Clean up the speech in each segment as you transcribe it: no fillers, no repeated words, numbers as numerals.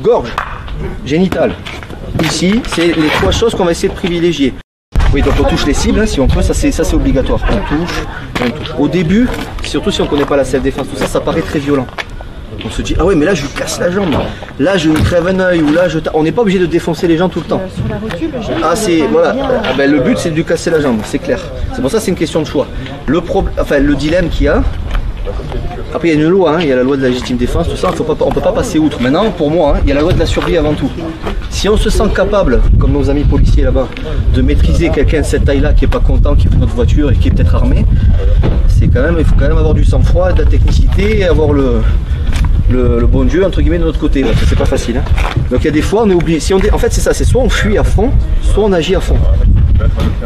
gorge, génitale. Ici, c'est les trois choses qu'on va essayer de privilégier. Oui, donc on touche les cibles, hein, si on peut, ça c'est obligatoire. On touche. Au début, surtout si on ne connaît pas la self-défense, tout ça, ça paraît très violent. On se dit, ah ouais, mais là je lui casse la jambe, là je lui crève un œil, ou là je... On n'est pas obligé de défoncer les gens tout le temps. Sur la rotule, ah, c'est... Voilà. Ah, ben, le but c'est de lui casser la jambe, c'est clair. C'est pour ça que c'est une question de choix. Le dilemme qu'il y a, après il y a une loi, hein, il y a la loi de la légitime défense, tout ça, on ne peut pas passer outre. Maintenant, pour moi, hein, il y a la loi de la survie avant tout. Si on se sent capable, comme nos amis policiers là-bas, de maîtriser quelqu'un de cette taille-là qui n'est pas content, qui est notre voiture et qui est peut-être armé, c'est quand même, il faut quand même avoir du sang-froid, de la technicité et avoir le bon Dieu entre guillemets de notre côté, parce que c'est pas facile. Hein. Donc il y a des fois on est obligé, en fait c'est ça, c'est soit on fuit à fond, soit on agit à fond.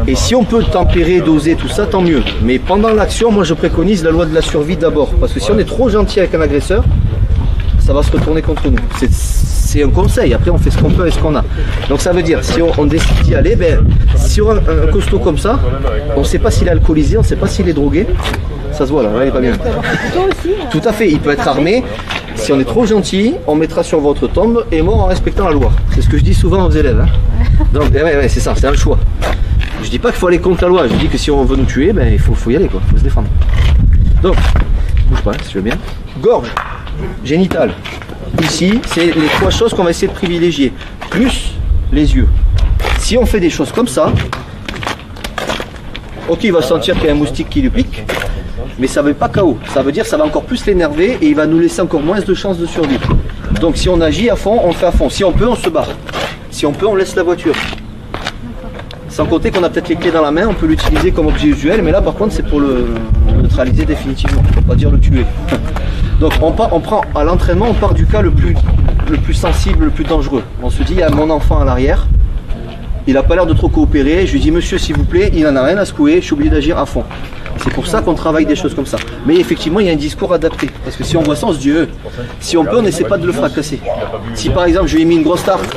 Et si on peut tempérer, doser tout ça, tant mieux. Mais pendant l'action, moi je préconise la loi de la survie d'abord, parce que si on est trop gentil avec un agresseur, ça va se retourner contre nous. C'est un conseil, après on fait ce qu'on peut et ce qu'on a. Donc ça veut dire, si on décide d'y aller, ben, sur un costaud comme ça, on ne sait pas s'il est alcoolisé, on ne sait pas s'il est drogué. Ça se voit là, il est pas bien. Tout à fait, il peut être armé. Si on est trop gentil, on mettra sur votre tombe et mort en respectant la loi. C'est ce que je dis souvent aux élèves. Hein. Donc ouais, c'est ça, c'est un choix. Je dis pas qu'il faut aller contre la loi, je dis que si on veut nous tuer, ben, il faut y aller, quoi. Il faut se défendre. Donc, bouge pas, si tu veux bien. Gorge, génitale. Ici, c'est les trois choses qu'on va essayer de privilégier, plus les yeux. Si on fait des choses comme ça, ok, il va sentir qu'il y a un moustique qui lui pique, mais ça ne veut pas KO. Ça veut dire que ça va encore plus l'énerver et il va nous laisser encore moins de chances de survie. Donc si on agit à fond, on fait à fond. Si on peut, on se barre. Si on peut, on laisse la voiture. Sans compter qu'on a peut-être les clés dans la main, on peut l'utiliser comme objet usuel, mais là par contre c'est pour le neutraliser définitivement, pour pas dire le tuer. Donc on prend à l'entraînement, on part du cas le plus sensible, le plus dangereux. On se dit, il y a mon enfant à l'arrière, il n'a pas l'air de trop coopérer, je lui dis monsieur s'il vous plaît, il n'en a rien à secouer, je suis obligé d'agir à fond. C'est pour ça qu'on travaille des choses comme ça. Mais effectivement, il y a un discours adapté. Parce que si on voit ça, on se dit, si on peut, on n'essaie pas de le fracasser. Si par exemple, je lui ai mis une grosse tarte,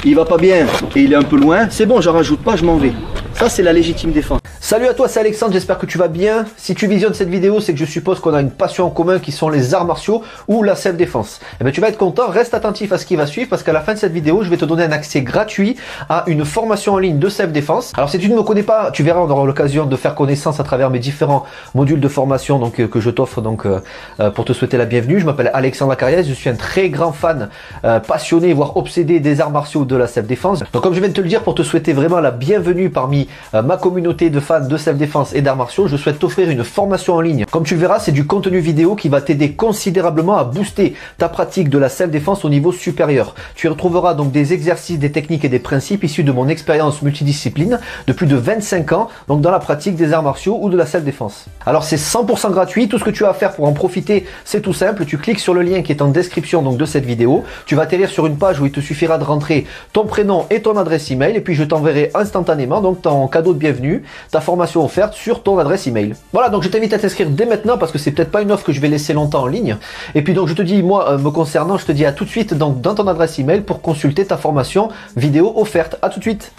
il va pas bien et il est un peu loin, c'est bon, j'en rajoute pas, je m'en vais. Ça, c'est la légitime défense. Salut à toi, c'est Alexandre, j'espère que tu vas bien. Si tu visionnes cette vidéo, c'est que je suppose qu'on a une passion en commun qui sont les arts martiaux ou la self-défense. Eh bien, tu vas être content, reste attentif à ce qui va suivre parce qu'à la fin de cette vidéo, je vais te donner un accès gratuit à une formation en ligne de self-défense. Alors, si tu ne me connais pas, tu verras, on aura l'occasion de faire connaissance à travers mes différents modules de formation que je t'offre pour te souhaiter la bienvenue. Je m'appelle Alexandre Acariès, je suis un très grand fan, passionné, voire obsédé des arts martiaux de la self-défense. Donc, comme je viens de te le dire, pour te souhaiter vraiment la bienvenue parmi ma communauté de fans de self-défense et d'arts martiaux, je souhaite t'offrir une formation en ligne. Comme tu le verras, c'est du contenu vidéo qui va t'aider considérablement à booster ta pratique de la self-défense au niveau supérieur. Tu y retrouveras donc des exercices, des techniques et des principes issus de mon expérience multidiscipline de plus de 25 ans, donc dans la pratique des arts martiaux ou de la self-défense. Alors c'est 100% gratuit, tout ce que tu as à faire pour en profiter, c'est tout simple, tu cliques sur le lien qui est en description donc de cette vidéo, tu vas atterrir sur une page où il te suffira de rentrer ton prénom et ton adresse email et puis je t'enverrai instantanément donc ton cadeau de bienvenue, ta formation offerte sur ton adresse email. Voilà, donc je t'invite à t'inscrire dès maintenant parce que c'est peut-être pas une offre que je vais laisser longtemps en ligne. Et puis donc je te dis, moi me concernant, je te dis à tout de suite donc dans ton adresse email pour consulter ta formation vidéo offerte. À tout de suite.